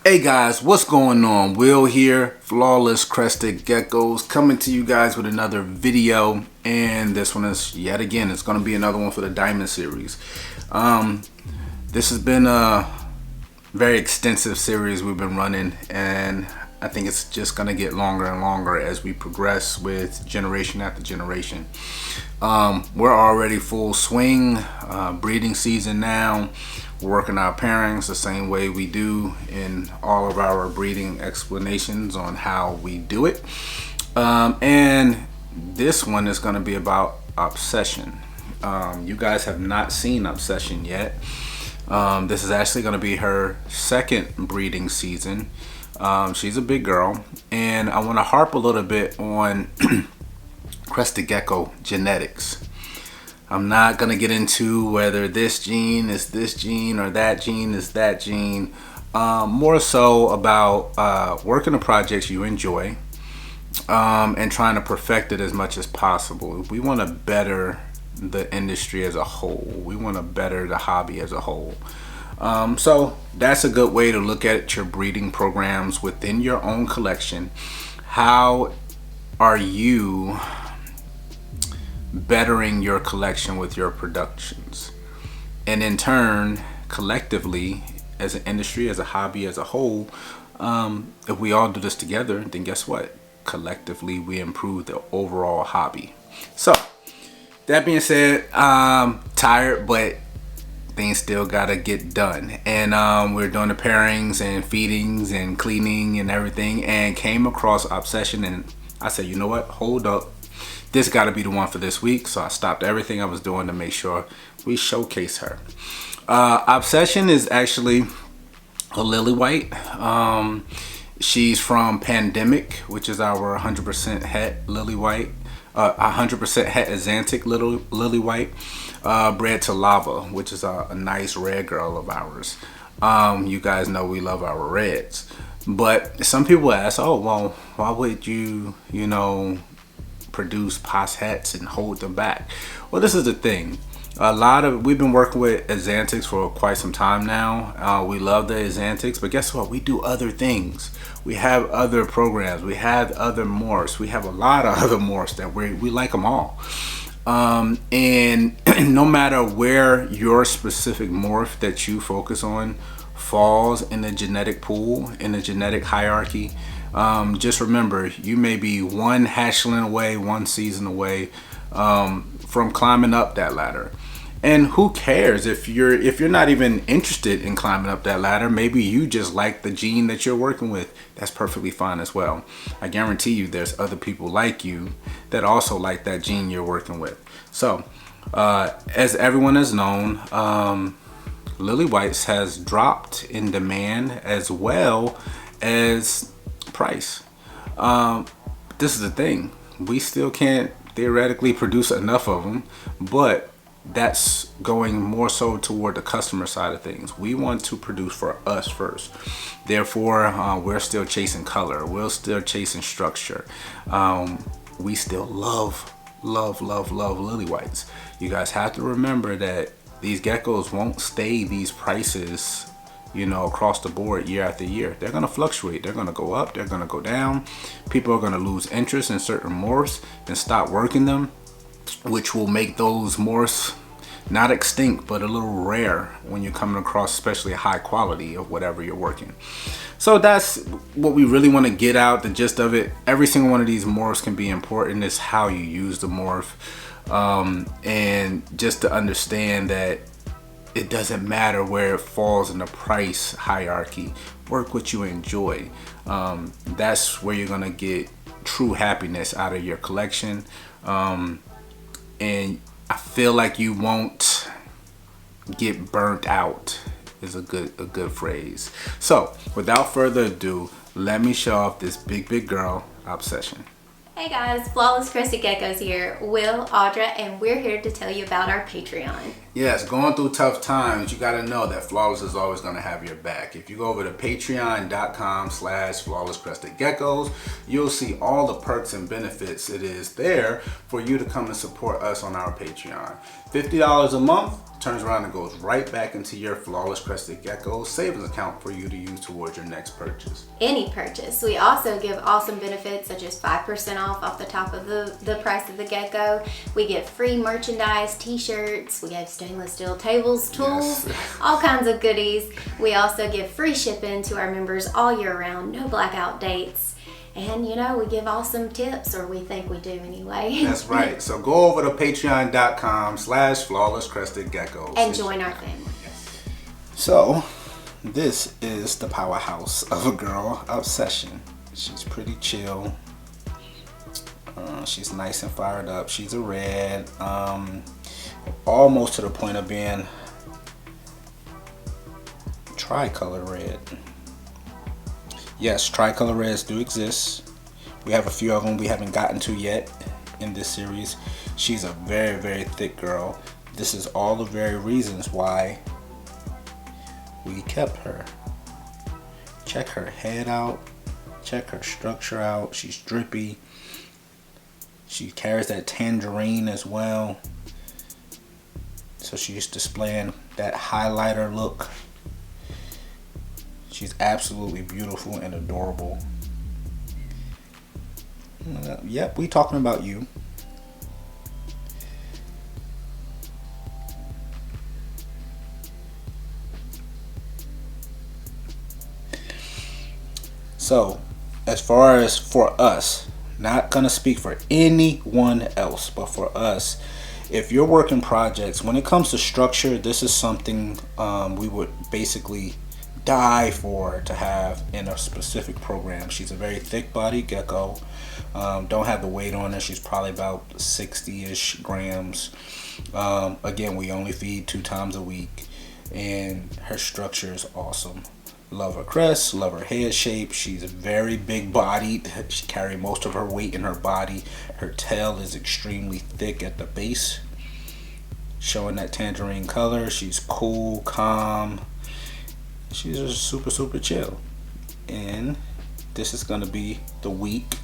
Hey guys, what's going on? Will here, Flawless Crested Geckos, coming to you guys with another video, and this one is yet again, it's going to be another one for the Diamond series. This has been a very extensive series we've been running, and I think it's just going to get longer and longer as we progress with generation after generation. We're already full swing, breeding season now. We're working our pairings the same way we do in all of our breeding explanations on how we do it. And this one is going to be about Obsession. You guys have not seen Obsession yet. This is actually going to be her second breeding season. She's a big girl, and I want to harp a little bit on Crested Gecko genetics. I'm not going to get into whether this gene is this gene or that gene is that gene. More so about working the projects you enjoy and trying to perfect it as much as possible. We want to better the industry as a whole. We want to better the hobby as a whole. So that's a good way to look at your breeding programs within your own collection. How are you bettering your collection with your productions? And in turn, collectively, as an industry, as a hobby, as a whole, if we all do this together, then guess what? Collectively, we improve the overall hobby. So that being said, I'm tired, but things still gotta get done, and we're doing the pairings and feedings and cleaning and everything, and came across Obsession, and I said, you know what, hold up, this got to be the one for this week. So I stopped everything I was doing to make sure we showcase her. Obsession is actually a lily white. She's from Pandemic, which is our 100% het lily white, 100% het Azantic lily white, bred to Lava, which is a nice red girl of ours. You guys know we love our reds, but some people ask, oh well, why would you produce pos hets and hold them back? Well, this is the thing. We've been working with Azantics for quite some time now. We love the Azantics, but guess what? We do other things. We have other programs. We have other morphs. We have a lot of other morphs that we like them all. And no matter where your specific morph that you focus on falls in the genetic pool, in the genetic hierarchy, just remember, you may be one hatchling away, one season away from climbing up that ladder. And who cares if you're not even interested in climbing up that ladder? Maybe you just like the gene that you're working with. That's perfectly fine as well. I guarantee you there's other people like you that also like that gene you're working with. So as everyone has known, lily whites has dropped in demand as well as price. This is the thing, we still can't theoretically produce enough of them, but that's going more so toward the customer side of things. We want to produce for us first, therefore we're still chasing color, we're still chasing structure. We still love lily whites. You guys have to remember that these geckos won't stay these prices across the board year after year. They're going to fluctuate. They're going to go up. They're going to go down. People are going to lose interest in certain morphs and stop working them, which will make those morphs not extinct, but a little rare when you're coming across especially high quality of whatever you're working. So that's what we really want to get out, the gist of it. Every single one of these morphs can be important. It's how you use the morph, and just to understand that it doesn't matter where it falls in the price hierarchy. Work what you enjoy. That's where you're gonna get true happiness out of your collection. And I feel like you won't get burnt out is a good phrase. So without further ado, let me show off this big girl Obsession. Hey guys, Flawless Crested Geckos here, Will, Audra, and we're here to tell you about our Patreon. Yes, going through tough times, you got to know that Flawless is always going to have your back. If you go over to patreon.com/flawlesscrestedgeckos, you'll see all the perks and benefits it is there for you to come and support us on our Patreon. $50 a month turns around and goes right back into your Flawless Crested Geckos savings account for you to use towards your next purchase. Any purchase. We also give awesome benefits such as 5% off the top of the price of the gecko. We give free merchandise, t-shirts, we give stainless steel tables, tools, yes, all kinds of goodies. We also give free shipping to our members all year round, no blackout dates. And we give awesome tips, or we think we do anyway. That's right. So go over to patreon.com/flawlesscrestedgeckos and join our family. So this is the powerhouse of a girl obsession. She's pretty chill. She's nice and fired up. She's a red. Almost to the point of being tricolor red. Yes, tricolor reds do exist. We have a few of them we haven't gotten to yet in this series. She's a very, very thick girl. This is all the very reasons why we kept her. Check her head out. Check her structure out. She's drippy. She carries that tangerine as well. So she's displaying that highlighter look. She's absolutely beautiful and adorable. Yep, we talking about you. So, as far as for us, not gonna speak for anyone else, but for us, if you're working projects, when it comes to structure, this is something we would basically die for to have in a specific program. She's a very thick body gecko. Don't have the weight on her. She's probably about 60-ish grams. Again, we only feed 2 times a week, and her structure is awesome. Love her crest, love her head shape. She's very big bodied. She carries most of her weight in her body. Her tail is extremely thick at the base, showing that tangerine color. She's cool, calm. She's just super, super chill. And this is gonna be the week.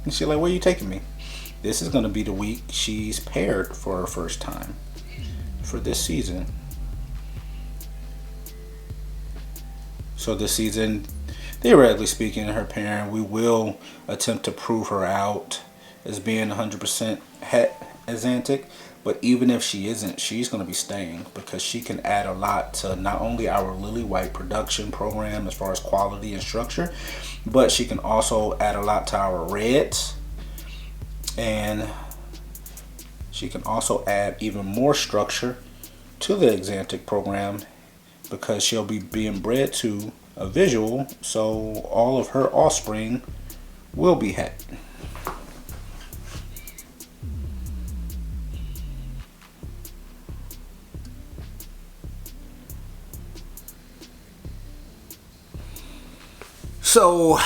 She's like, where are you taking me? This is gonna be the week she's paired for her first time for this season. So this season, theoretically speaking, her pairing, we will attempt to prove her out as being 100% het Azantic. But even if she isn't, she's going to be staying because she can add a lot to not only our Lily White production program as far as quality and structure, but she can also add a lot to our reds. And she can also add even more structure to the Azantic program because she'll be being bred to a visual, so all of her offspring will be het. So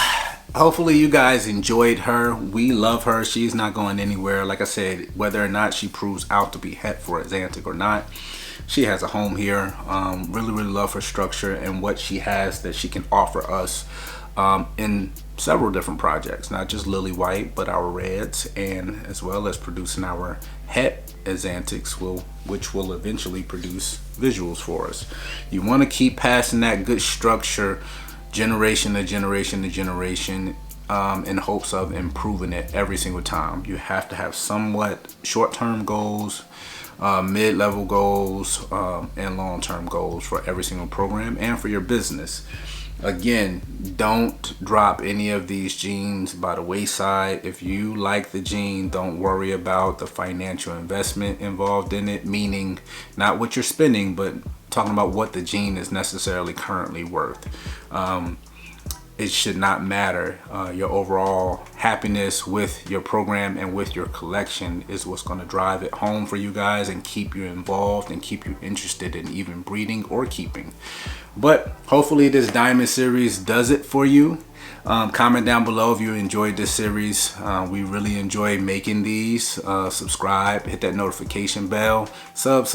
hopefully you guys enjoyed her. We love her. She's not going anywhere. Like I said, whether or not she proves out to be het for Azantic or not, she has a home here. Really love her structure and what she has that she can offer us in several different projects, not just Lily White, but our reds, and as well as producing our het Azantics, which will eventually produce visuals for us. You want to keep passing that good structure generation to generation to generation in hopes of improving it every single time. You have to have somewhat short-term goals, mid-level goals, and long-term goals for every single program and for your business. Again, don't drop any of these genes by the wayside. If you like the gene, don't worry about the financial investment involved in it, meaning not what you're spending, but talking about what the gene is necessarily currently worth. It should not matter. Your overall happiness with your program and with your collection is what's going to drive it home for you guys and keep you involved and keep you interested in even breeding or keeping. But hopefully this diamond series does it for you. Comment down below if you enjoyed this series. We really enjoy making these. Subscribe, hit that notification bell, sub.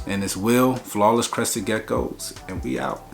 And it's Will, Flawless Crested Geckos, and we out.